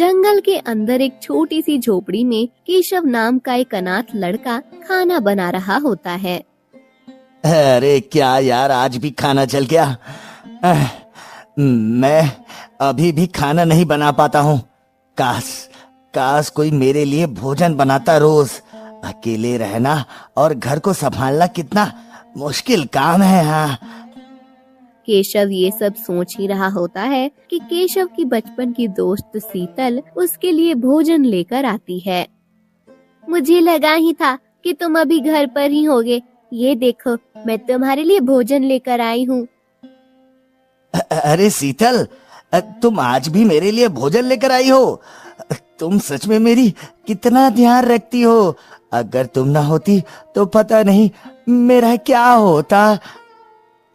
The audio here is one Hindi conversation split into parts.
जंगल के अंदर एक छोटी सी झोपड़ी में केशव नाम का एक अनाथ लड़का खाना बना रहा होता है। अरे क्या यार, आज भी खाना जल गया। मैं अभी भी खाना नहीं बना पाता हूँ। काश कोई मेरे लिए भोजन बनाता। रोज अकेले रहना और घर को संभालना कितना मुश्किल काम है। हाँ, केशव ये सब सोच ही रहा होता है कि केशव की बचपन की दोस्त शीतल उसके लिए भोजन लेकर आती है। मुझे लगा ही था कि तुम अभी घर पर ही होगे। ये देखो, मैं तुम्हारे लिए भोजन लेकर आई हूँ। अरे शीतल, तुम आज भी मेरे लिए भोजन लेकर आई हो। तुम सच में मेरी कितना ध्यान रखती हो। अगर तुम ना होती तो पता नहीं मेरा क्या होता।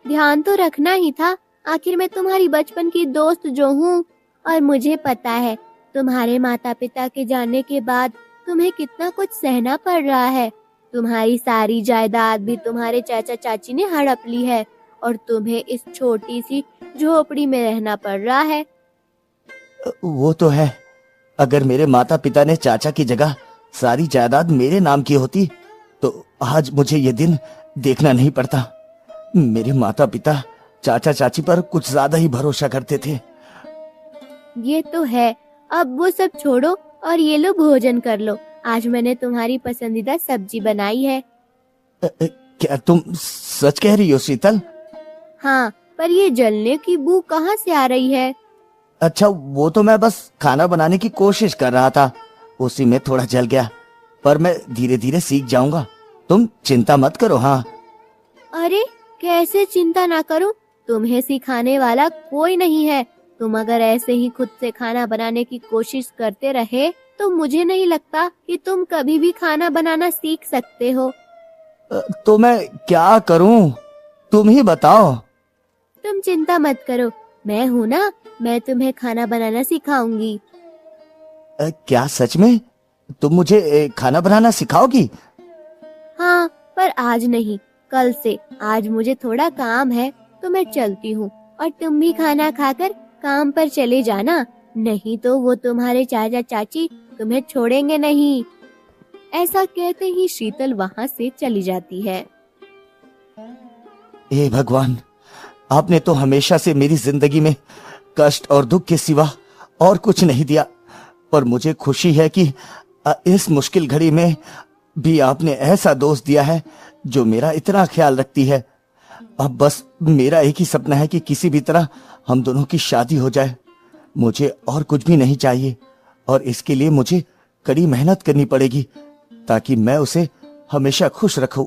ध्यान तो रखना ही था, आखिर मैं तुम्हारी बचपन की दोस्त जो हूँ। और मुझे पता है तुम्हारे माता पिता के जाने के बाद तुम्हें कितना कुछ सहना पड़ रहा है। तुम्हारी सारी जायदाद भी तुम्हारे चाचा चाची ने हड़प ली है और तुम्हें इस छोटी सी झोपड़ी में रहना पड़ रहा है। वो तो है, अगर मेरे माता पिता ने चाचा की जगह सारी जायदाद मेरे नाम की होती तो आज मुझे ये दिन देखना नहीं पड़ता। मेरे माता पिता चाचा चाची पर कुछ ज्यादा ही भरोसा करते थे। ये तो है, अब वो सब छोड़ो और ये लो भोजन कर लो। आज मैंने तुम्हारी पसंदीदा सब्जी बनाई है। क्या तुम सच कह रही हो शीतल? हाँ, पर ये जलने की बू कहाँ से आ रही है? अच्छा, वो तो मैं बस खाना बनाने की कोशिश कर रहा था, उसी में थोड़ा जल गया, पर मैं धीरे धीरे सीख जाऊंगा। तुम चिंता मत करो। हाँ। अरे कैसे चिंता ना करूं? तुम्हें सिखाने वाला कोई नहीं है। तुम अगर ऐसे ही खुद से खाना बनाने की कोशिश करते रहे तो मुझे नहीं लगता कि तुम कभी भी खाना बनाना सीख सकते हो। तो मैं क्या करूं? तुम ही बताओ। तुम चिंता मत करो, मैं हूँ ना, मैं तुम्हें खाना बनाना सिखाऊंगी। क्या सच में? तुम मुझे खाना बनाना सिखाओगी? हाँ, पर आज नहीं, कल से। आज मुझे थोड़ा काम है तो मैं चलती हूँ और तुम भी खाना खाकर काम पर चले जाना, नहीं तो वो तुम्हारे चाचा चाची तुम्हें छोड़ेंगे नहीं। ऐसा कहते ही शीतल वहाँ से चली जाती है। हे भगवान, आपने तो हमेशा से मेरी जिंदगी में कष्ट और दुख के सिवा और कुछ नहीं दिया, पर मुझे खुशी है कि इस मुश्किल घड़ी में भी आपने ऐसा दोस्त दिया है जो मेरा इतना ख्याल रखती है। अब बस मेरा एक ही सपना है कि किसी भी तरह हम दोनों की शादी हो जाए। मुझे और कुछ भी नहीं चाहिए और इसके लिए मुझे कड़ी मेहनत करनी पड़ेगी ताकि मैं उसे हमेशा खुश रखूं।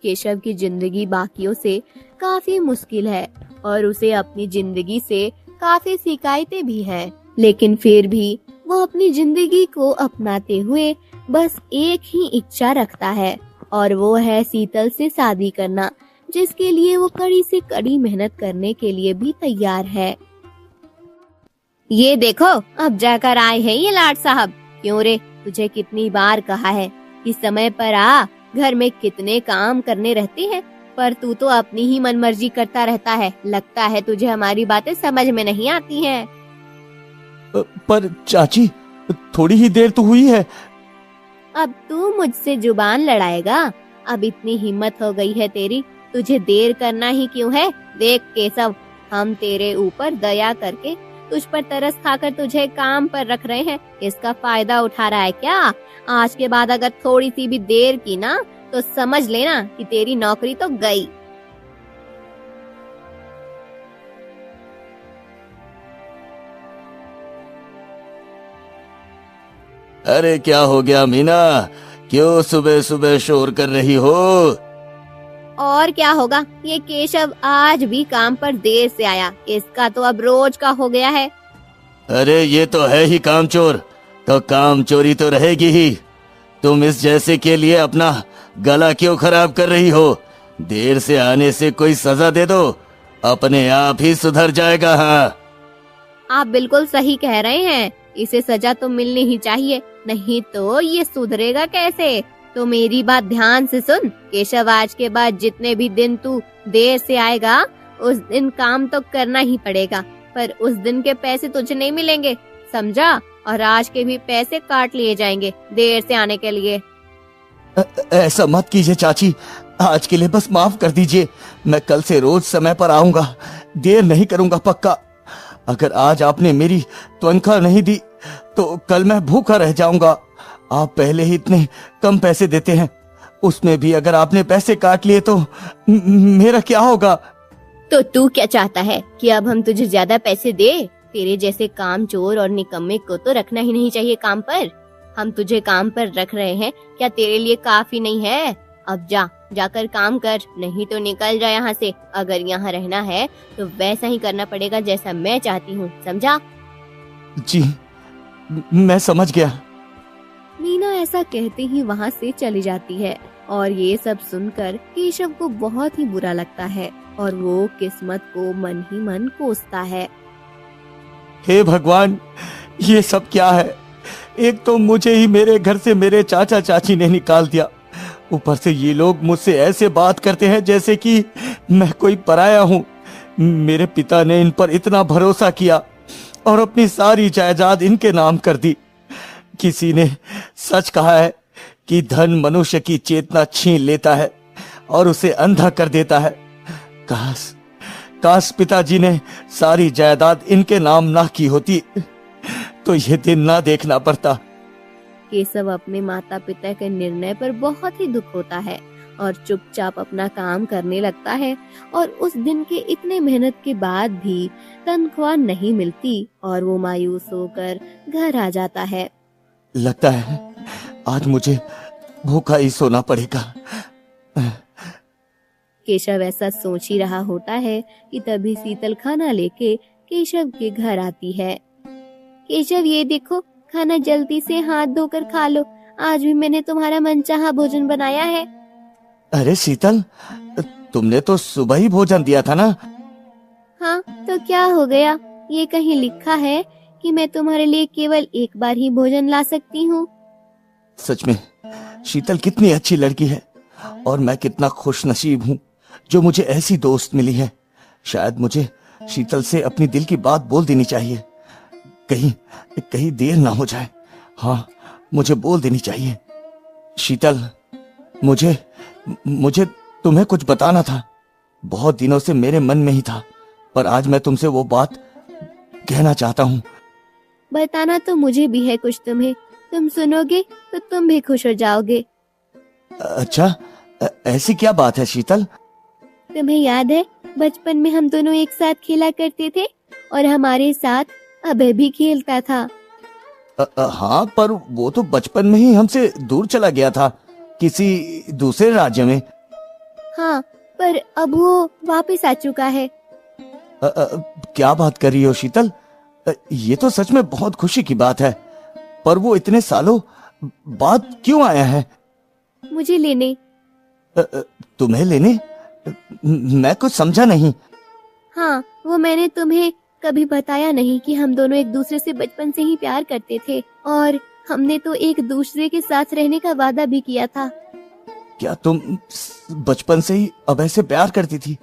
केशव की जिंदगी बाकियों से काफी मुश्किल है और उसे अपनी जिंदगी से काफी शिकायतें भी हैं, लेकिन फिर भी वो अपनी जिंदगी को अपनाते हुए बस एक ही इच्छा रखता है और वो है शीतल से शादी करना, जिसके लिए वो कड़ी से कड़ी मेहनत करने के लिए भी तैयार है। ये देखो, अब जाकर आए हैं ये लाट साहब। क्यों रे, तुझे कितनी बार कहा है कि समय पर आ, घर में कितने काम करने रहते हैं, पर तू तो अपनी ही मनमर्जी करता रहता है। लगता है तुझे हमारी बातें समझ में नहीं आती हैं। पर चाची, थोड़ी ही देर तो हुई है। अब तू मुझसे जुबान लड़ाएगा? अब इतनी हिम्मत हो गई है तेरी, तुझे देर करना ही क्यों है? देख केशव, हम तेरे ऊपर दया करके तुझ पर तरस खाकर तुझे काम पर रख रहे हैं, इसका फायदा उठा रहा है क्या? आज के बाद अगर थोड़ी सी भी देर की ना तो समझ लेना कि तेरी नौकरी तो गई। अरे क्या हो गया मीना, क्यों सुबह सुबह शोर कर रही हो? और क्या होगा, ये केशव आज भी काम पर देर से आया, इसका तो अब रोज का हो गया है। अरे ये तो है ही काम चोर, तो काम चोरी तो रहेगी ही। तुम इस जैसे के लिए अपना गला क्यों खराब कर रही हो? देर से आने से कोई सजा दे दो, अपने आप ही सुधर जाएगा। हाँ, आप बिल्कुल सही कह रहे हैं, इसे सजा तो मिलनी ही चाहिए, नहीं तो ये सुधरेगा कैसे? तो मेरी बात ध्यान से सुन केशव, आज के बाद जितने भी दिन तू देर से आएगा उस दिन काम तो करना ही पड़ेगा, पर उस दिन के पैसे तुझे नहीं मिलेंगे। समझा? और आज के भी पैसे काट लिए जाएंगे देर से आने के लिए। ऐसा मत कीजिए चाची, आज के लिए बस माफ कर दीजिए। मैं कल से रोज समय पर आऊंगा, देर नहीं करूंगा पक्का। अगर आज आपने मेरी तनख्वाह नहीं दी तो कल मैं भूखा रह जाऊंगा। आप पहले ही इतने कम पैसे देते हैं, उसमें भी अगर आपने पैसे काट लिए तो मेरा क्या होगा? तो तू क्या चाहता है कि अब हम तुझे ज्यादा पैसे दे? तेरे जैसे काम चोर और निकम्मे को तो रखना ही नहीं चाहिए काम पर। हम तुझे काम पर रख रहे हैं, क्या तेरे लिए काफी नहीं है? अब जाकर काम कर, नहीं तो निकल जा यहाँ से। अगर यहाँ रहना है तो वैसा ही करना पड़ेगा जैसा मैं चाहती हूँ, समझा? जी, मैं समझ गया। मीना ऐसा कहते ही वहाँ से चली जाती है और ये सब सुनकर केशव को बहुत ही बुरा लगता है और वो किस्मत को मन ही मन कोसता है। हे भगवान, ये सब क्या है? एक तो मुझे ही मेरे घर से मेरे चाचा चाची ने निकाल दिया, ऊपर से ये लोग मुझसे ऐसे बात करते हैं जैसे कि मैं कोई पराया हूँ। मेरे पिता ने इन पर इतना भरोसा किया और अपनी सारी जायदाद इनके नाम कर दी। किसी ने सच कहा है कि धन मनुष्य की चेतना छीन लेता है और उसे अंधा कर देता है। काश पिताजी ने सारी जायदाद इनके नाम ना की होती तो ये दिन ना देखना पड़ता। केशव अपने माता पिता के निर्णय पर बहुत ही दुख होता है और चुपचाप अपना काम करने लगता है। और उस दिन के इतने मेहनत के बाद भी तनख्वाह नहीं मिलती और वो मायूस होकर घर आ जाता है। लगता है आज मुझे भूखा ही सोना पड़ेगा। केशव ऐसा सोच ही रहा होता है कि तभी शीतल खाना लेके केशव के घर आती है। केशव, ये देखो, खाना जल्दी से हाथ धोकर खा लो, आज भी मैंने तुम्हारा मनचाहा भोजन बनाया है। अरे शीतल, तुमने तो सुबह ही भोजन दिया था ना? हाँ, तो क्या हो गया? ये कहीं लिखा है कि मैं तुम्हारे लिए केवल एक बार ही भोजन ला सकती हूँ। सच में शीतल कितनी अच्छी लड़की है और मैं कितना खुश नसीब हूँ जो मुझे ऐसी दोस्त मिली है। शायद मुझे शीतल से अपनी दिल की बात बोल देनी चाहिए, कहीं देर ना हो जाए। हाँ, मुझे बोल देनी चाहिए। शीतल, मुझे तुम्हें कुछ बताना था। बहुत दिनों से मेरे मन में ही था, पर आज मैं तुमसे वो बात कहना चाहता हूँ। बताना तो मुझे भी है कुछ तुम्हें, तुम सुनोगे तो तुम भी खुश हो जाओगे। अच्छा, ऐसी क्या बात है शीतल? तुम्हें याद है बचपन में हम दोनों एक साथ खेला करते थे और हमारे साथ अभय भी खेलता था। हाँ, पर वो तो बचपन में ही हमसे दूर चला गया था, किसी दूसरे राज्य में। हाँ, पर अब वो वापस आ चुका है। क्या बात कर रही हो शीतल? ये तो सच में बहुत खुशी की बात है, पर वो इतने सालों बाद क्यों आया है? मुझे लेने। तुम्हें लेने? मैं कुछ समझा नहीं। हाँ, वो मैंने तुम्हें कभी बताया नहीं कि हम दोनों एक दूसरे से बचपन से ही प्यार करते थे और हमने तो एक दूसरे के साथ रहने का वादा भी किया था। क्या तुम बचपन से ही अभय से प्यार करती थी?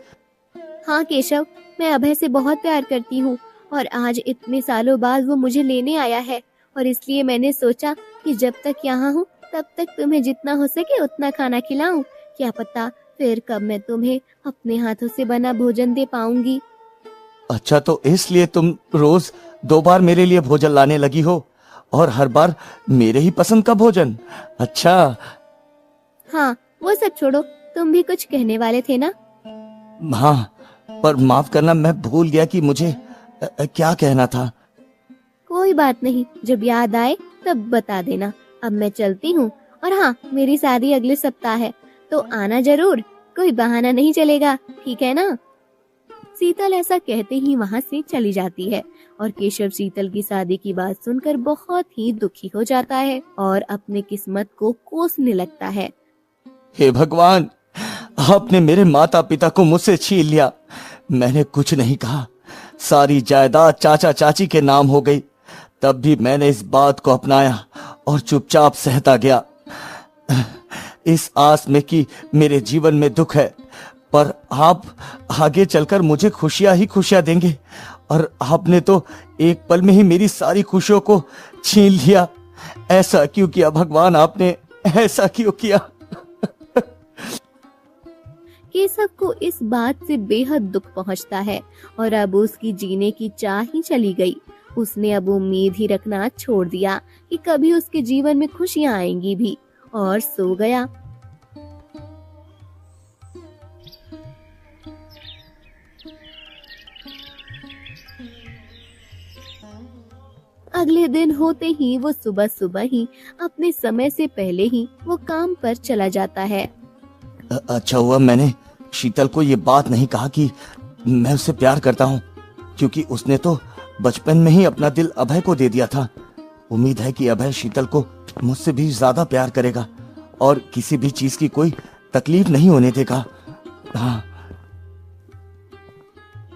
हाँ केशव, मैं अभय से बहुत प्यार करती हूँ और आज इतने सालों बाद वो मुझे लेने आया है और इसलिए मैंने सोचा कि जब तक यहाँ हूँ तब तक तुम्हें जितना हो सके उतना खाना खिलाऊं। क्या पता फिर कब मैं तुम्हें अपने हाथों से बना भोजन दे पाऊंगी। अच्छा, तो इसलिए तुम रोज 2 बार मेरे लिए भोजन लाने लगी हो और हर बार मेरे ही पसंद का भोजन? अच्छा। हाँ, वो सब छोड़ो, तुम भी कुछ कहने वाले थे ना? हाँ, पर माफ करना, मैं भूल गया कि मुझे क्या कहना था। कोई बात नहीं, जब याद आए तब बता देना। अब मैं चलती हूँ और हाँ, मेरी शादी अगले सप्ताह है तो आना जरूर, कोई बहाना नहीं चलेगा, ठीक है ना? शीतल ऐसा कहते ही वहाँ से चली जाती है और केशव शीतल की शादी की बात सुनकर बहुत ही दुखी हो जाता है और अपने किस्मत को कोसने लगता है। हे भगवान, आपने मेरे माता पिता को मुझसे छीन लिया। मैंने कुछ नहीं कहा, सारी जायदाद चाचा चाची के नाम हो गई। तब भी मैंने इस बात को अपनाया और चुपचाप सहता गया, इस आस में कि मेरे जीवन में दुख है पर आप आगे चलकर मुझे खुशियां ही खुशियां देंगे और आपने तो एक पल में ही मेरी सारी खुशियों को छीन लिया। ऐसा क्यों किया भगवान, आपने ऐसा क्यों किया? केशव को इस बात से बेहद दुख पहुंचता है और अब उसकी जीने की चाह ही चली गई। उसने अब उम्मीद ही रखना छोड़ दिया कि कभी उसके जीवन में खुशियां आएंगी भी, और सो गया। अगले दिन होते ही वो सुबह सुबह ही अपने समय से पहले ही वो काम पर चला जाता है। अच्छा हुआ मैंने शीतल को ये बात नहीं कहा कि मैं उससे प्यार करता हूँ, क्योंकि उसने तो बचपन में ही अपना दिल अभय को दे दिया था। उम्मीद है कि अभय शीतल को मुझसे भी ज्यादा प्यार करेगा और किसी भी चीज की कोई तकलीफ नहीं होने देगा। हाँ।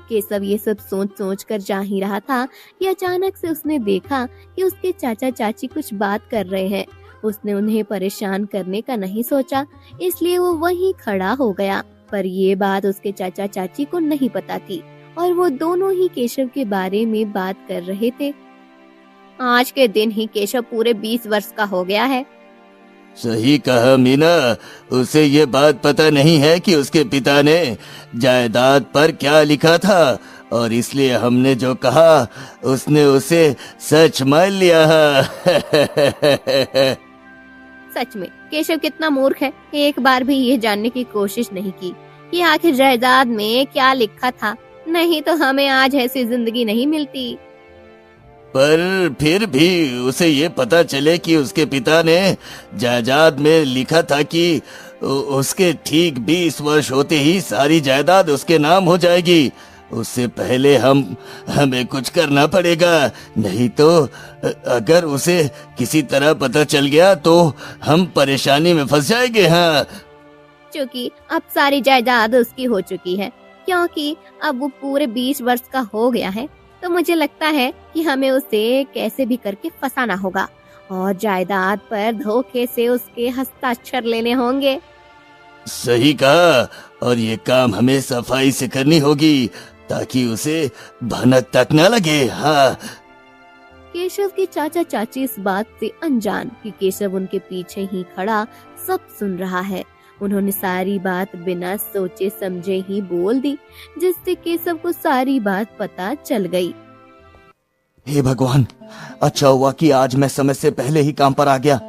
केशव ये सब सोच सोच कर जा ही रहा था कि अचानक से उसने देखा कि उसके चाचा चाची कुछ बात कर रहे हैं। उसने उन्हें परेशान करने का नहीं सोचा, इसलिए वो वहीं खड़ा हो गया। पर ये बात उसके चाचा चाची को नहीं पता थी और वो दोनों ही केशव के बारे में बात कर रहे थे। आज के दिन ही केशव पूरे 20 वर्ष का हो गया है। सही कहा मीना, उसे ये बात पता नहीं है कि उसके पिता ने जायदाद पर क्या लिखा था, और इसलिए हमने जो कहा उसने उसे सच मान लिया। सच में केशव कितना मूर्ख है, एक बार भी ये जानने की कोशिश नहीं की कि आखिर जायदाद में क्या लिखा था, नहीं तो हमें आज ऐसी जिंदगी नहीं मिलती। पर फिर भी उसे ये पता चले कि उसके पिता ने जायदाद में लिखा था कि उसके ठीक 20 वर्ष होते ही सारी जायदाद उसके नाम हो जाएगी। उससे पहले हमें कुछ करना पड़ेगा, नहीं तो अगर उसे किसी तरह पता चल गया तो हम परेशानी में फंस जाएंगे। हाँ, क्योंकि अब सारी जायदाद उसकी हो चुकी है, क्योंकि अब वो पूरे 20 वर्ष का हो गया है, तो मुझे लगता है कि हमें उसे कैसे भी करके फंसाना होगा और जायदाद पर धोखे से उसके हस्ताक्षर लेने होंगे। सही कहा, और ये काम हमें सफाई से करनी होगी ताकि उसे भनक तक न लगे। हाँ। केशव के चाचा चाची इस बात से अनजान कि केशव उनके पीछे ही खड़ा सब सुन रहा है। उन्होंने सारी बात बिना सोचे समझे ही बोल दी, जिससे केशव को सारी बात पता चल गई। हे भगवान, अच्छा हुआ कि आज मैं समय से पहले ही काम पर आ गया,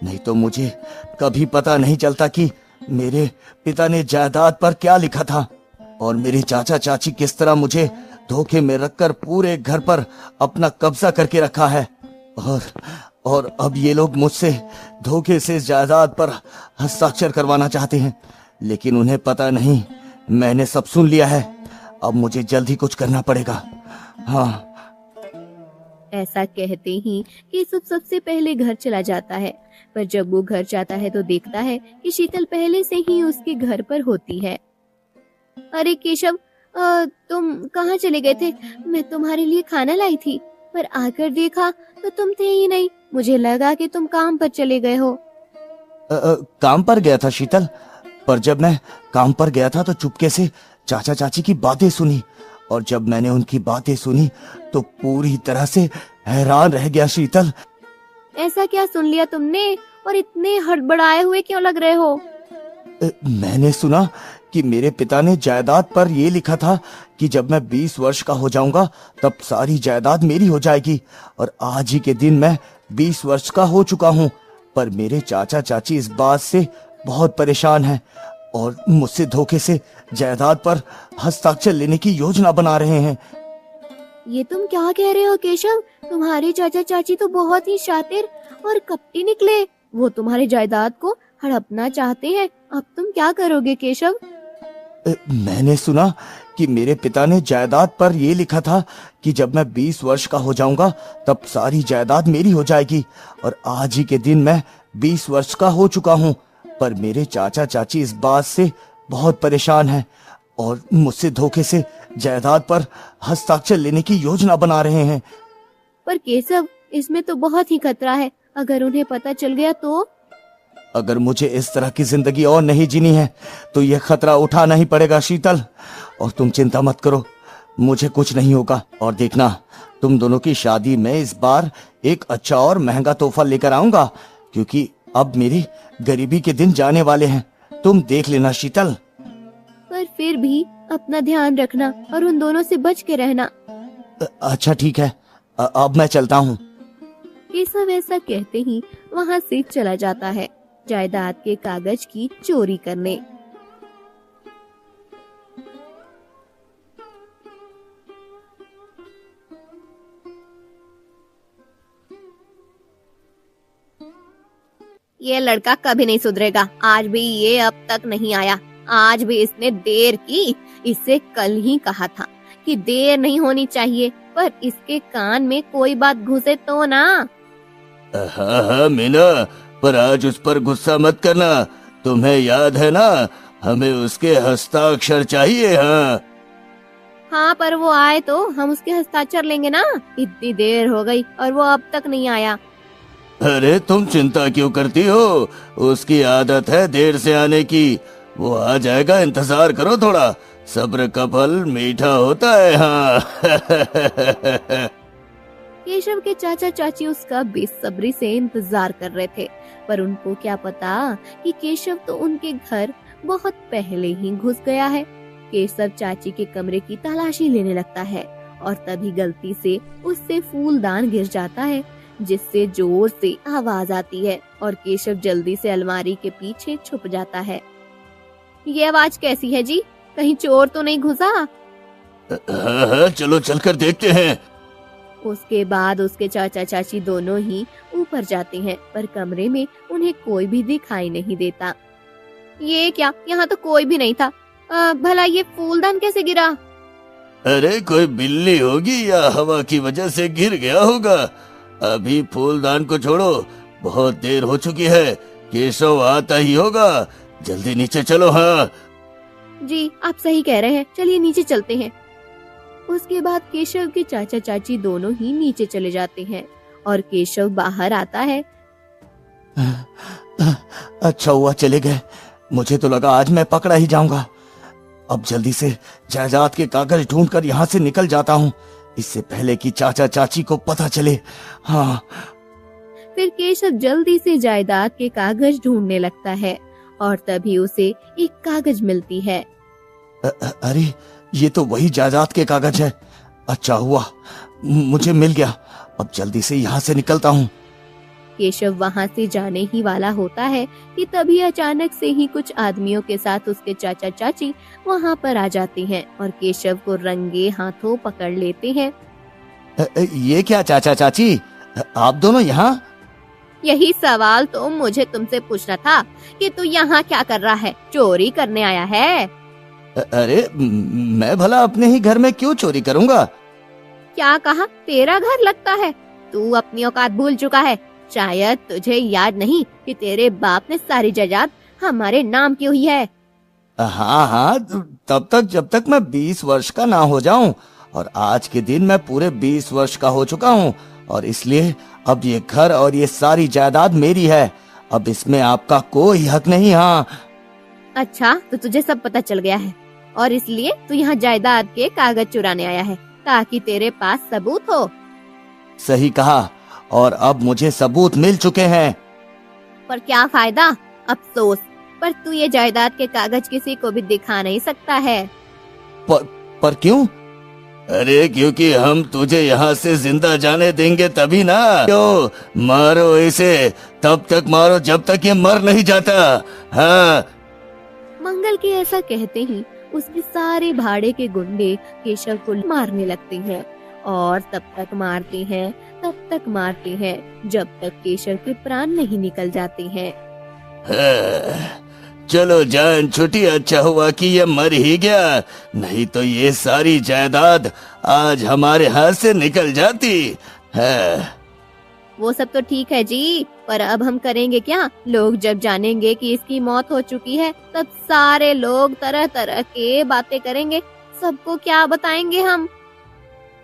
नहीं तो मुझे कभी पता नहीं चलता कि मेरे पिता ने जायदाद पर क्या लिखा था और मेरे चाचा चाची किस तरह मुझे धोखे में रखकर पूरे घर पर अपना कब्जा करके रखा है। और अब ये लोग मुझसे धोखे से जायदाद पर हस्ताक्षर करवाना चाहते हैं, लेकिन उन्हें पता नहीं मैंने सब सुन लिया है। अब मुझे जल्द ही कुछ करना पड़ेगा। हाँ। ऐसा कहते ही केशव सबसे पहले घर चला जाता है, पर जब वो घर जाता है तो देखता है कि शीतल पहले से ही उसके घर पर होती है। अरे केशव, तुम कहाँ चले गए थे? मैं तुम्हारे लिए खाना लाई थी, पर आकर देखा तो तुम थे ही नहीं। मुझे लगा कि तुम काम पर चले गए हो। काम पर गया था शीतल, पर जब मैं काम पर गया था तो चुपके से चाचा चाची की बातें सुनी, और जब मैंने उनकी बातें सुनी तो पूरी तरह से हैरान रह गया शीतल। ऐसा क्या सुन लिया तुमने, और इतने हड़बड़ाए हुए क्यों लग रहे हो? मैंने सुना कि मेरे पिता ने जायदाद पर ये लिखा था कि जब मैं 20 वर्ष का हो जाऊंगा तब सारी जायदाद मेरी हो जाएगी, और आज ही के दिन मैं 20 वर्ष का हो चुका हूँ। पर मेरे चाचा चाची इस बात से बहुत परेशान हैं और मुझसे धोखे से जायदाद पर हस्ताक्षर लेने की योजना बना रहे हैं। ये तुम क्या कह रहे हो केशव? तुम्हारे चाचा चाची तो बहुत ही शातिर और कपटी निकले। वो तुम्हारे जायदाद को हड़पना चाहते हैं। अब तुम क्या करोगे केशव? मैंने सुना कि मेरे पिता ने जायदाद पर ये लिखा था कि जब मैं 20 वर्ष का हो जाऊंगा तब सारी जायदाद मेरी हो जाएगी, और आज ही के दिन मैं 20 वर्ष का हो चुका हूँ। पर मेरे चाचा चाची इस बात से बहुत परेशान हैं और मुझसे धोखे से जायदाद पर हस्ताक्षर लेने की योजना बना रहे हैं। पर केशव, इसमें तो बहुत ही खतरा है। अगर उन्हें पता चल गया तो? अगर मुझे इस तरह की जिंदगी और नहीं जीनी है तो यह खतरा उठाना ही पड़ेगा शीतल। और तुम चिंता मत करो, मुझे कुछ नहीं होगा। और देखना, तुम दोनों की शादी में इस बार एक अच्छा और महंगा तोहफा लेकर आऊंगा, क्योंकि अब मेरी गरीबी के दिन जाने वाले हैं। तुम देख लेना शीतल। पर फिर भी अपना ध्यान रखना और उन दोनों से बच के रहना। अच्छा ठीक है, अब मैं चलता हूँ। केशव ऐसा कहते ही वहाँ से चला जाता है जायदाद के कागज की चोरी करने। ये लड़का कभी नहीं सुधरेगा। आज भी ये अब तक नहीं आया। आज भी इसने देर की। इससे कल ही कहा था कि देर नहीं होनी चाहिए, पर इसके कान में कोई बात घुसे तो ना। हाँ हाँ मीना, पर आज उस पर गुस्सा मत करना। तुम्हें याद है ना, हमें उसके हस्ताक्षर चाहिए। हाँ हाँ, पर वो आए तो हम उसके हस्ताक्षर लेंगे ना। इतनी देर हो गई और वो अब तक नहीं आया। अरे तुम चिंता क्यों करती हो, उसकी आदत है देर से आने की। वो आ जाएगा, इंतजार करो थोड़ा। सब्र का फल मीठा होता है। हाँ केशव के चाचा चाची उसका बेसब्री से इंतजार कर रहे थे, पर उनको क्या पता कि केशव तो उनके घर बहुत पहले ही घुस गया है। केशव चाची के कमरे की तलाशी लेने लगता है और तभी गलती से उससे फूलदान गिर जाता है, जिससे जोर से आवाज आती है और केशव जल्दी से अलमारी के पीछे छुप जाता है। ये आवाज कैसी है जी? कहीं चोर तो नहीं घुसा? हाँ, चलो चलकर देखते हैं। उसके बाद उसके चाचा चाची दोनों ही ऊपर जाते हैं, पर कमरे में उन्हें कोई भी दिखाई नहीं देता। ये क्या, यहाँ तो कोई भी नहीं था। भला ये फूलदान कैसे गिरा? अरे कोई बिल्ली होगी या हवा की वजह से गिर गया होगा। अभी फूलदान को छोड़ो, बहुत देर हो चुकी है। केशव आता ही होगा, जल्दी नीचे चलो। हाँ जी, आप सही कह रहे हैं, चलिए नीचे चलते हैं। उसके बाद केशव के चाचा चाची दोनों ही नीचे चले जाते हैं और केशव बाहर आता है। अच्छा हुआ चले गए, मुझे तो लगा आज मैं पकड़ा ही जाऊंगा। अब जल्दी से जायदाद के कागज ढूंढकर यहाँ से निकल जाता हूँ, इससे पहले कि चाचा चाची को पता चले। हाँ। फिर केशव जल्दी से जायदाद के कागज ढूंढने लगता है और तभी उसे एक कागज मिलती है। अरे ये तो वही जायदाद के कागज है। अच्छा हुआ मुझे मिल गया, अब जल्दी से यहाँ से निकलता हूँ। केशव वहाँ से जाने ही वाला होता है कि तभी अचानक से ही कुछ आदमियों के साथ उसके चाचा चाची वहाँ पर आ जाते हैं और केशव को रंगे हाथों पकड़ लेते हैं। ये क्या चाचा चाची, आप दोनों यहाँ? यही सवाल तो मुझे तुमसे पूछना था कि तू यहाँ क्या कर रहा है? चोरी करने आया है? अरे मैं भला अपने ही घर में क्यों चोरी करूँगा? क्या कहा? तेरा घर लगता है? तू अपनी औकात भूल चुका है। शायद तुझे याद नहीं कि तेरे बाप ने सारी जायदाद हमारे नाम की हुई है। हाँ हाँ, तब तक जब तक मैं 20 वर्ष का ना हो जाऊं, और आज के दिन मैं पूरे 20 वर्ष का हो चुका हूँ, और इसलिए अब ये घर और ये सारी जायदाद मेरी है। अब इसमें आपका कोई हक नहीं। हाँ। अच्छा, तो तुझे सब पता चल गया है और इसलिए तू यहाँ जायदाद के कागज चुराने आया है ताकि तेरे पास सबूत हो। सही कहा, और अब मुझे सबूत मिल चुके हैं। पर क्या फायदा? अफसोस, पर तू ये जायदाद के कागज किसी को भी दिखा नहीं सकता है। पर क्यों? अरे क्योंकि हम तुझे यहाँ से जिंदा जाने देंगे तभी ना। क्यों? मारो इसे, तब तक मारो जब तक ये मर नहीं जाता। हाँ। मंगल के ऐसा कहते ही उसके सारे भाड़े के गुंडे केशव को मारने लगते हैं और तब तक मारते हैं जब तक केशव के प्राण नहीं निकल जाते हैं। चलो जान छुट्टी, अच्छा हुआ कि ये मर ही गया, नहीं तो ये सारी जायदाद आज हमारे हाथ से निकल जाती है। वो सब तो ठीक है जी, पर अब हम करेंगे क्या? लोग जब जानेंगे कि इसकी मौत हो चुकी है, तब सारे लोग तरह तरह के बातें करेंगे। सबको क्या बताएंगे हम?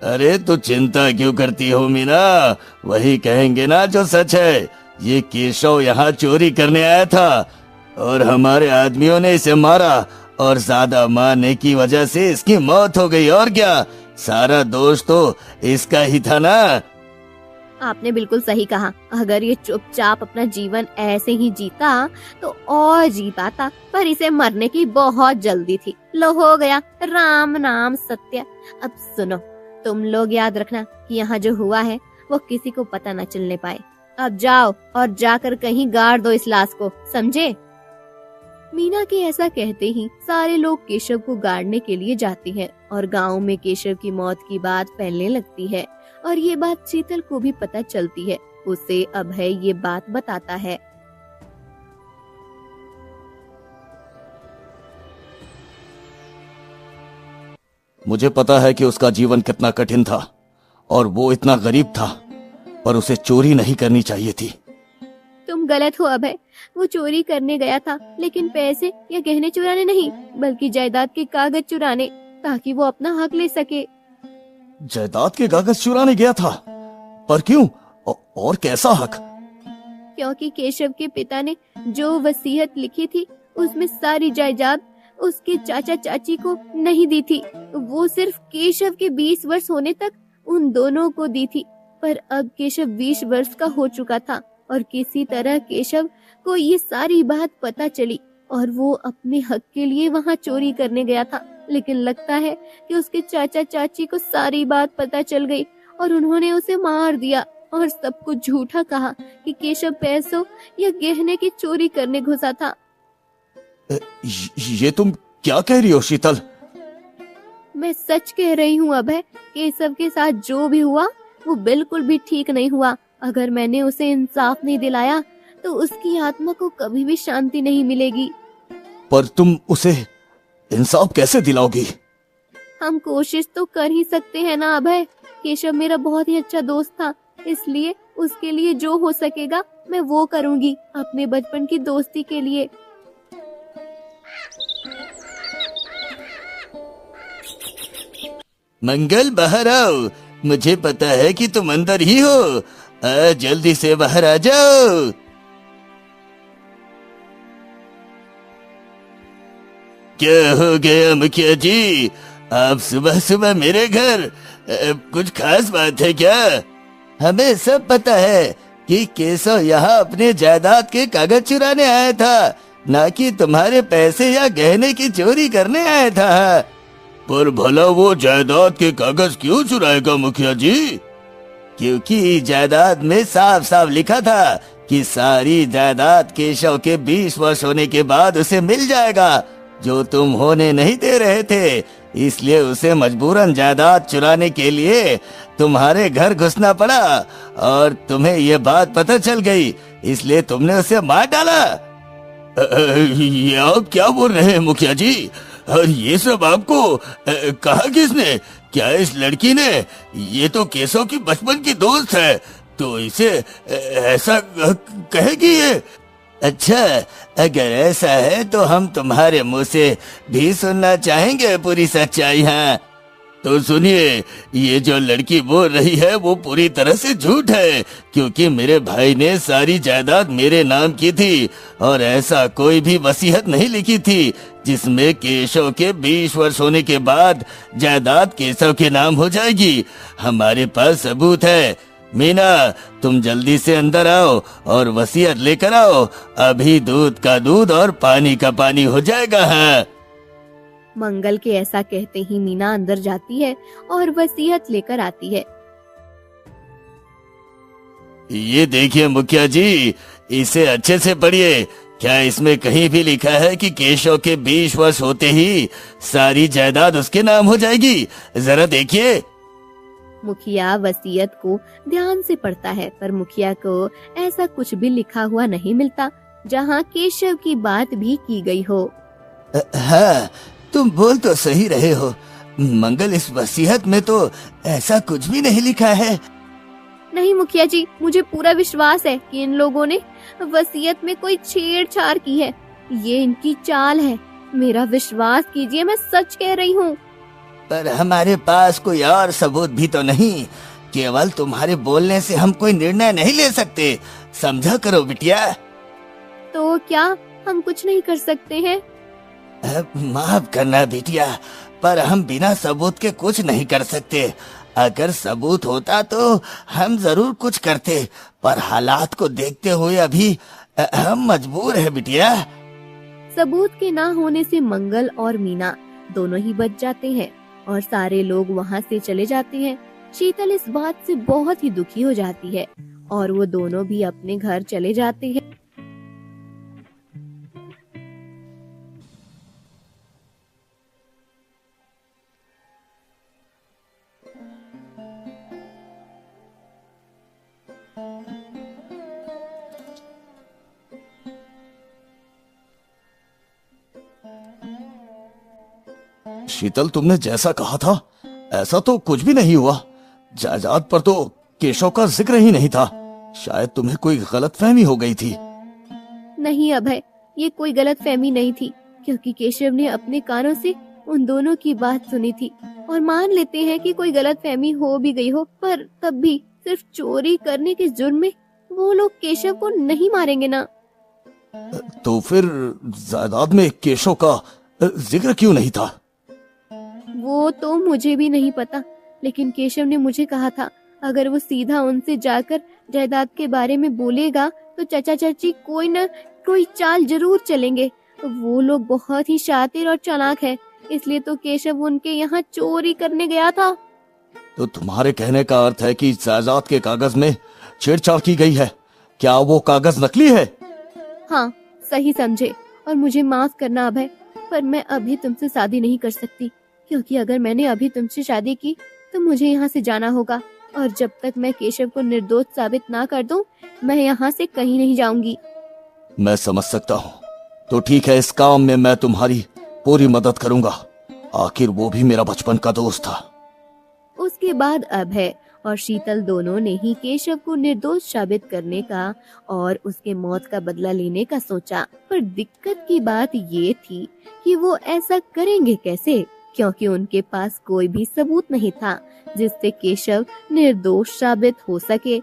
अरे तो चिंता क्यों करती हो मीना, वही कहेंगे ना जो सच है। ये केशव यहाँ चोरी करने आया था और हमारे आदमियों ने इसे मारा, और ज्यादा मारने की वजह से इसकी मौत हो गई। और क्या, सारा दोष तो इसका ही था ना। आपने बिल्कुल सही कहा। अगर ये चुपचाप अपना जीवन ऐसे ही जीता तो और जी पाता, पर इसे मरने की बहुत जल्दी थी। लो हो गया, राम नाम सत्य। अब सुनो, तुम लोग याद रखना कि यहाँ जो हुआ है वो किसी को पता न चलने पाए। अब जाओ और जाकर कहीं गाड़ दो इस लाश को, समझे? मीना के ऐसा कहते ही सारे लोग केशव को गाड़ने के लिए जाते हैं और गांव में केशव की मौत की बात फैलने लगती है और ये बात शीतल को भी पता चलती है। उसे अभय ये बात बताता है। मुझे पता है कि उसका जीवन कितना कठिन था और वो इतना गरीब था, पर उसे चोरी नहीं करनी चाहिए थी। तुम गलत हो अभय। वो चोरी करने गया था, लेकिन पैसे या गहने चुराने नहीं, बल्कि जायदाद के कागज चुराने, ताकि वो अपना हक ले सके। जायदाद के कागज चुराने गया था? पर क्यों और कैसा हक? क्योंकि केशव के पिता ने जो वसीयत लिखी थी उसमें सारी जायदाद उसके चाचा चाची को नहीं दी थी। वो सिर्फ केशव के 20 वर्ष होने तक उन दोनों को दी थी। पर अब केशव 20 वर्ष का हो चुका था और किसी तरह केशव को ये सारी बात पता चली और वो अपने हक के लिए वहाँ चोरी करने गया था। लेकिन लगता है कि उसके चाचा चाची को सारी बात पता चल गई और उन्होंने उसे मार दिया और सब कुछ झूठा कहा कि केशव पैसों या गहने की चोरी करने घुसा था। ये तुम क्या कह रही हो शीतल? मैं सच कह रही हूँ अभय। केशव के साथ जो भी हुआ वो बिल्कुल भी ठीक नहीं हुआ। अगर मैंने उसे इंसाफ नहीं दिलाया तो उसकी आत्मा को कभी भी शांति नहीं मिलेगी। पर तुम उसे इंसाफ कैसे दिलाओगी? हम कोशिश तो कर ही सकते हैं ना अभय। केशव मेरा बहुत ही अच्छा दोस्त था, इसलिए उसके लिए जो हो सकेगा मैं वो करूंगी, अपने बचपन की दोस्ती के लिए। मंगल, बाहर आओ। मुझे पता है कि तुम अंदर ही हो। जल्दी से बाहर आ जाओ। क्या हो गया मुखिया जी? आप सुबह सुबह मेरे घर? कुछ खास बात है क्या? हमें सब पता है कि केशव यहाँ अपने जायदाद के कागज चुराने आया था, ना कि तुम्हारे पैसे या गहने की चोरी करने आया था। पर भला वो जायदाद के कागज क्यों चुराएगा मुखिया जी? क्योंकि जायदाद में साफ साफ लिखा था कि सारी जायदाद केशव के 20 वर्ष होने के बाद उसे मिल जाएगा, जो तुम होने नहीं दे रहे थे। इसलिए उसे मजबूरन जायदाद चुराने के लिए तुम्हारे घर घुसना पड़ा और तुम्हें ये बात पता चल गई, इसलिए तुमने उसे मार डाला। ये आप क्या बोल रहे हैं मुखिया जी? और ये सब आपको कहा किसने? क्या इस लड़की ने? ये तो केशव की बचपन की दोस्त है, तो इसे ऐसा कहेगी ये? अच्छा, अगर ऐसा है तो हम तुम्हारे मुंह से भी सुनना चाहेंगे पूरी सच्चाई। हाँ तो सुनिए, ये जो लड़की बोल रही है वो पूरी तरह से झूठ है, क्योंकि मेरे भाई ने सारी जायदाद मेरे नाम की थी और ऐसा कोई भी वसीयत नहीं लिखी थी जिसमें केशव के 20 वर्ष होने के बाद जायदाद केशव के नाम हो जाएगी। हमारे पास सबूत है। मीना, तुम जल्दी से अंदर आओ और वसीयत लेकर आओ। अभी दूध का दूध और पानी का पानी हो जाएगा। हाँ। मंगल के ऐसा कहते ही मीना अंदर जाती है और वसीयत लेकर आती है। ये देखिए मुखिया जी, इसे अच्छे से पढ़िए। क्या इसमें कहीं भी लिखा है कि केशव के 20 वर्ष होते ही सारी जायदाद उसके नाम हो जाएगी? जरा देखिए। मुखिया वसीयत को ध्यान से पढ़ता है, पर मुखिया को ऐसा कुछ भी लिखा हुआ नहीं मिलता जहाँ केशव की बात भी की गई हो। हाँ, तुम बोल तो सही रहे हो मंगल, इस वसीयत में तो ऐसा कुछ भी नहीं लिखा है। नहीं मुखिया जी, मुझे पूरा विश्वास है कि इन लोगों ने वसीयत में कोई छेड़छाड़ की है। ये इनकी चाल है, मेरा विश्वास कीजिए, मैं सच कह रही हूँ। पर हमारे पास कोई और सबूत भी तो नहीं। केवल तुम्हारे बोलने से हम कोई निर्णय नहीं ले सकते, समझा करो बिटिया। तो क्या हम कुछ नहीं कर सकते हैं? माफ करना बिटिया, पर हम बिना सबूत के कुछ नहीं कर सकते। अगर सबूत होता तो हम जरूर कुछ करते, पर हालात को देखते हुए अभी हम मजबूर है बिटिया। सबूत के ना होने से मंगल और मीना दोनों ही बच जाते हैं और सारे लोग वहाँ से चले जाते हैं। शीतल इस बात से बहुत ही दुखी हो जाती है और वो दोनों भी अपने घर चले जाते हैं। शीतल, तुमने जैसा कहा था ऐसा तो कुछ भी नहीं हुआ। जायदाद पर तो केशव का जिक्र ही नहीं था। शायद तुम्हें कोई गलतफहमी हो गई थी। नहीं अभय, ये कोई गलतफहमी नहीं थी, क्योंकि केशव ने अपने कानों से उन दोनों की बात सुनी थी। और मान लेते हैं कि कोई गलतफहमी हो भी गई हो, पर तब भी सिर्फ चोरी करने के जुर्म में वो लोग केशव को नहीं मारेंगे ना। तो फिर जायदाद में केशव का जिक्र क्यों नहीं था? वो तो मुझे भी नहीं पता, लेकिन केशव ने मुझे कहा था अगर वो सीधा उनसे जाकर जायदाद के बारे में बोलेगा तो चाचा चाची कोई न कोई चाल जरूर चलेंगे। वो लोग बहुत ही शातिर और चालाक है, इसलिए तो केशव उनके यहाँ चोरी करने गया था। तो तुम्हारे कहने का अर्थ है कि जायदाद के कागज में छेड़छाड़ की गई है। क्या वो कागज नकली है? हाँ, सही समझे। और मुझे माफ करना अभय, पर मैं अभी तुमसे शादी नहीं कर सकती, क्योंकि अगर मैंने अभी तुमसे शादी की तो मुझे यहाँ से जाना होगा, और जब तक मैं केशव को निर्दोष साबित ना कर दूं, मैं यहाँ से कहीं नहीं जाऊंगी। मैं समझ सकता हूँ। तो ठीक है, इस काम में मैं तुम्हारी पूरी मदद करूंगा। आखिर वो भी मेरा बचपन का दोस्त था। उसके बाद अभय और शीतल दोनों ने ही केशव को निर्दोष साबित करने का और उसके मौत का बदला लेने का सोचा। पर दिक्कत की बात ये थी कि वो ऐसा करेंगे कैसे, क्योंकि उनके पास कोई भी सबूत नहीं था जिससे केशव निर्दोष साबित हो सके।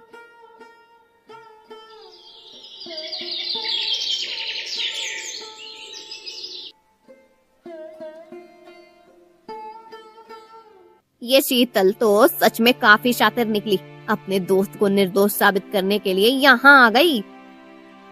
ये शीतल तो सच में काफी शातिर निकली, अपने दोस्त को निर्दोष साबित करने के लिए यहाँ आ गई।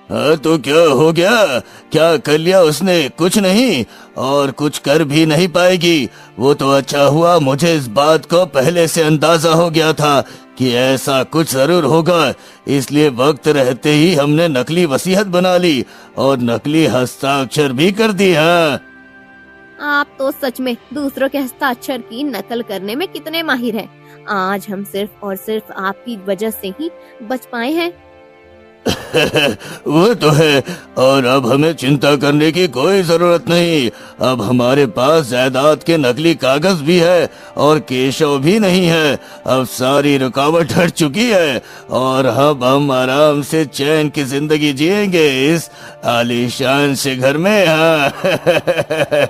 हाँ, तो क्या हो गया? क्या कर लिया उसने? कुछ नहीं, और कुछ कर भी नहीं पाएगी। वो तो अच्छा हुआ, मुझे इस बात को पहले से अंदाजा हो गया था कि ऐसा कुछ जरूर होगा। इसलिए वक्त रहते ही हमने नकली वसीयत बना ली और नकली हस्ताक्षर भी कर दी। हाँ, आप तो सच में दूसरों के हस्ताक्षर की नकल करने में कितने माहिर हैं। आज हम सिर्फ और सिर्फ आपकी वजह से ही बच पाए हैं। वो तो है, और अब हमें चिंता करने की कोई जरूरत नहीं। अब हमारे पास जायदाद के नकली कागज भी है और केशव भी नहीं है। अब सारी रुकावट हट चुकी है और अब हम आराम से चैन की जिंदगी जिएंगे इस आलीशान से घर में। हाँ।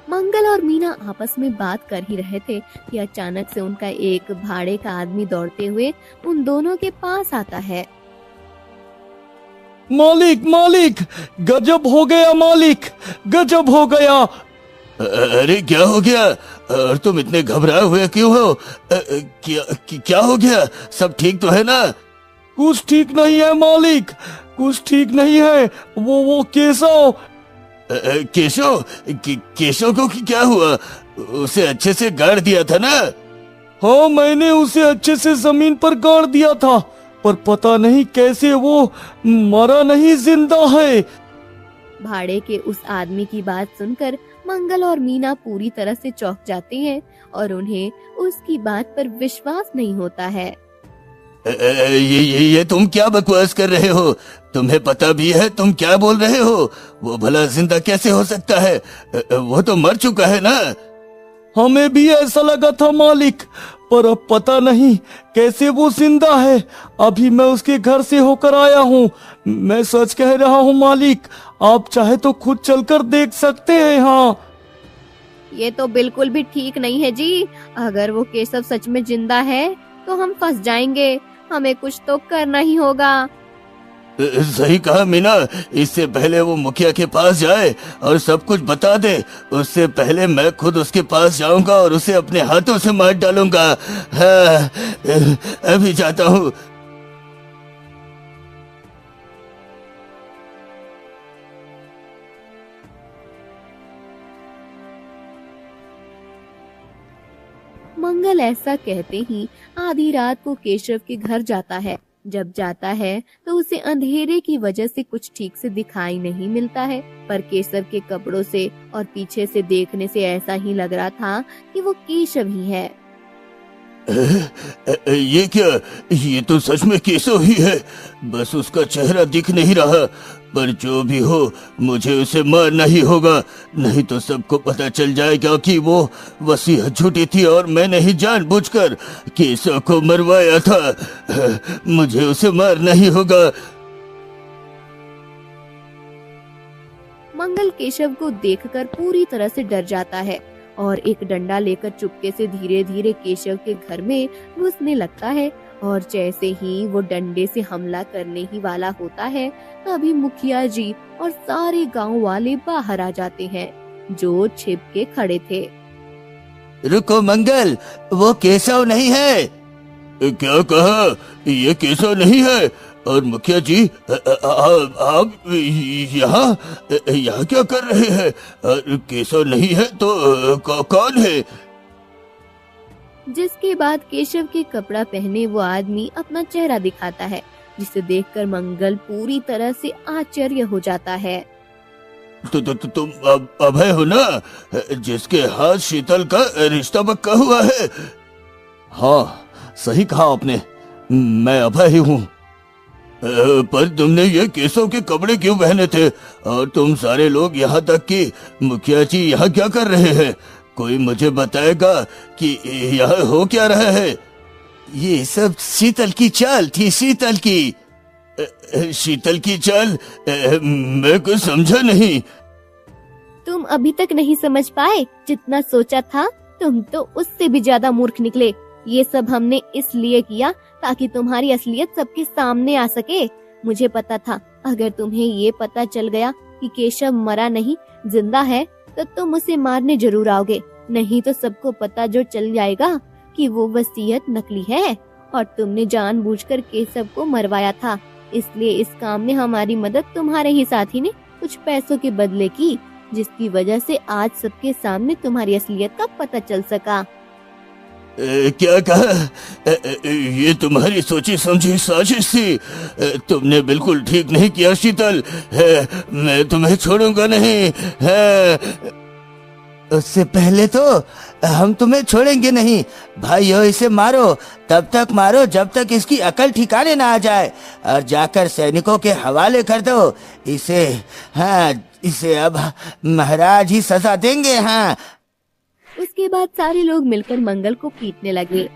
मंगल और मीना आपस में बात कर ही रहे थे कि अचानक से उनका एक भाड़े का आदमी दौड़ते हुए उन दोनों के पास आता है। मालिक, मालिक, गजब हो गया मालिक, गजब हो गया। अरे क्या हो गया? और तुम इतने घबराए हुए क्यों हो? क्या हो गया? सब ठीक तो है ना? कुछ ठीक नहीं है मालिक, कुछ ठीक नहीं है। वो केशव केशव केशव को क्या हुआ? उसे अच्छे से गाड़ दिया था ना? हाँ, मैंने उसे अच्छे से जमीन पर गाड़ दिया था, पर पता नहीं कैसे वो मरा नहीं, जिंदा है। भाड़े के उस आदमी की बात सुनकर मंगल और मीना पूरी तरह से चौंक जाते हैं और उन्हें उसकी बात पर विश्वास नहीं होता है। ये तुम क्या बकवास कर रहे हो? तुम्हें पता भी है तुम क्या बोल रहे हो? वो भला जिंदा कैसे हो सकता है? वो तो मर चुका है ना? हमें भी ऐसा लगा था मालिक, पर अब पता नहीं कैसे वो जिंदा है। अभी मैं उसके घर से होकर आया हूँ। मैं सच कह रहा हूँ मालिक, आप चाहे तो खुद चलकर देख सकते हैं। हाँ, ये तो बिल्कुल भी ठीक नहीं है जी। अगर वो केशव सच में जिंदा है तो हम फंस जाएंगे। हमें कुछ तो करना ही होगा। सही कहा मीना। इससे पहले वो मुखिया के पास जाए और सब कुछ बता दे, उससे पहले मैं खुद उसके पास जाऊंगा और उसे अपने हाथों से मार डालूंगा। हाँ, अभी जाता हूँ। मंगल ऐसा कहते ही आधी रात को केशव के घर जाता है। जब जाता है तो उसे अंधेरे की वजह से कुछ ठीक से दिखाई नहीं मिलता है, पर केशव के कपड़ों से और पीछे से देखने से ऐसा ही लग रहा था कि वो केशव ही है। ये क्या? ये तो सच में केशव ही है, बस उसका चेहरा दिख नहीं रहा। पर जो भी हो, मुझे उसे मारना ही होगा, नहीं तो सबको पता चल जाएगा कि वो वसीयत झूठी थी और मैंने ही जानबूझकर केशव को मरवाया था। मुझे उसे मारना ही होगा। मंगल केशव को देखकर पूरी तरह से डर जाता है और एक डंडा लेकर चुपके से धीरे धीरे केशव के घर में घुसने लगता है। और जैसे ही वो डंडे से हमला करने ही वाला होता है, तभी मुखिया जी और सारे गांव वाले बाहर आ जाते हैं, जो छिप के खड़े थे। रुको मंगल, वो केशव नहीं है। क्या कहा? ये केशव नहीं है? और मुखिया जी, आप यहाँ यहाँ क्या कर रहे हैं? केशव नहीं है तो कौन है? जिसके बाद केशव के कपड़ा पहने वो आदमी अपना चेहरा दिखाता है, जिसे देखकर मंगल पूरी तरह से आश्चर्य हो जाता है। तुम अभय हो ना, जिसके हाथ शीतल का रिश्ता पक्का हुआ है? हाँ, सही कहा आपने, मैं अभय ही हूँ। पर तुमने ये केशव के कपड़े क्यों पहने थे? और तुम सारे लोग यहाँ तक कि मुखिया जी यहाँ क्या कर रहे हैं? कोई मुझे बताएगा कि यहाँ हो क्या रहा है? ये सब शीतल की चाल थी, शीतल की। शीतल की चाल? मैं कुछ समझा नहीं। तुम अभी तक नहीं समझ पाए? जितना सोचा था तुम तो उससे भी ज्यादा मूर्ख निकले। ये सब हमने इसलिए किया ताकि तुम्हारी असलियत सबके सामने आ सके। मुझे पता था अगर तुम्हें ये पता चल गया कि केशव मरा नहीं, जिंदा है, तो तुम उसे मारने जरूर आओगे। नहीं तो सबको पता जो चल जाएगा कि वो वसीयत नकली है और तुमने जानबूझकर केशव को मरवाया था। इसलिए इस काम में हमारी मदद तुम्हारे ही साथी ने कुछ पैसों के बदले की, जिसकी वजह से आज सबके सामने तुम्हारी असलियत का पता चल सका। क्या कहा? ये तुम्हारी सोची समझी साजिश थी। तुमने बिल्कुल ठीक नहीं किया शीतल। मैं तुम्हें छोड़ूंगा नहीं। उससे पहले तो हम तुम्हें छोड़ेंगे नहीं। भाइयों, इसे मारो, तब तक मारो जब तक इसकी अकल ठिकाने ना आ जाए, और जाकर सैनिकों के हवाले कर दो इसे। हाँ, इसे अब महाराज ही सजा देंगे। हाँ। उसके बाद सारे लोग मिलकर मंगल को पीटने लगे